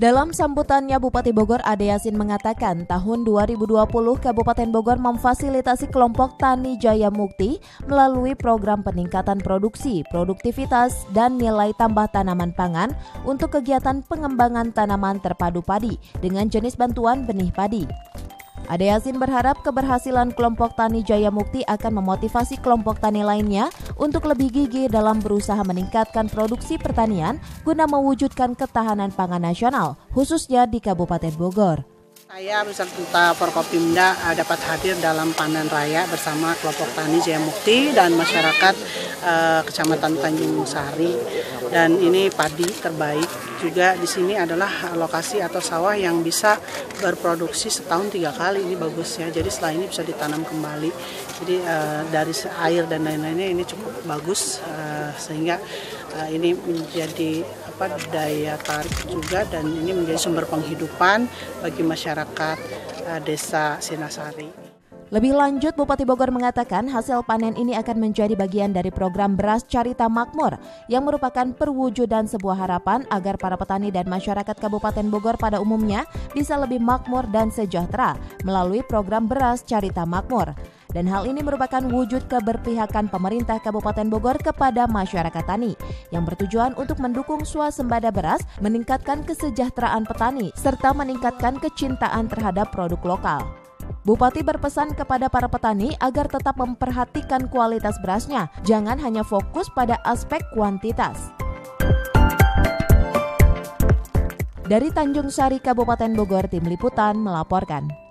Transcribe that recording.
Dalam sambutannya, Bupati Bogor Ade Yasin mengatakan tahun 2020 Kabupaten Bogor memfasilitasi kelompok Tani Jaya Mukti melalui program peningkatan produksi, produktivitas, dan nilai tambah tanaman pangan untuk kegiatan pengembangan tanaman terpadu padi dengan jenis bantuan benih padi. Ade Yasin berharap keberhasilan kelompok Tani Jaya Mukti akan memotivasi kelompok tani lainnya untuk lebih gigih dalam berusaha meningkatkan produksi pertanian guna mewujudkan ketahanan pangan nasional, khususnya di Kabupaten Bogor. Saya beserta Forkopimda dapat hadir dalam panen raya bersama kelompok Tani Jaya Mukti dan masyarakat Kecamatan Tanjung Sari. Dan ini padi terbaik juga di sini adalah lokasi atau sawah yang bisa berproduksi setahun 3 kali. Ini bagus ya. Jadi setelah ini bisa ditanam kembali. Jadi dari air dan lain-lainnya ini cukup bagus sehingga ini menjadi daya tarik juga dan ini menjadi sumber penghidupan bagi masyarakat desa Sinasari. Lebih lanjut, Bupati Bogor mengatakan hasil panen ini akan menjadi bagian dari program Beras Carita Makmur yang merupakan perwujudan sebuah harapan agar para petani dan masyarakat Kabupaten Bogor pada umumnya bisa lebih makmur dan sejahtera melalui program Beras Carita Makmur. Dan hal ini merupakan wujud keberpihakan pemerintah Kabupaten Bogor kepada masyarakat tani yang bertujuan untuk mendukung swasembada beras, meningkatkan kesejahteraan petani, serta meningkatkan kecintaan terhadap produk lokal. Bupati berpesan kepada para petani agar tetap memperhatikan kualitas berasnya, jangan hanya fokus pada aspek kuantitas. Dari Tanjung Sari, Kabupaten Bogor, Tim Liputan melaporkan.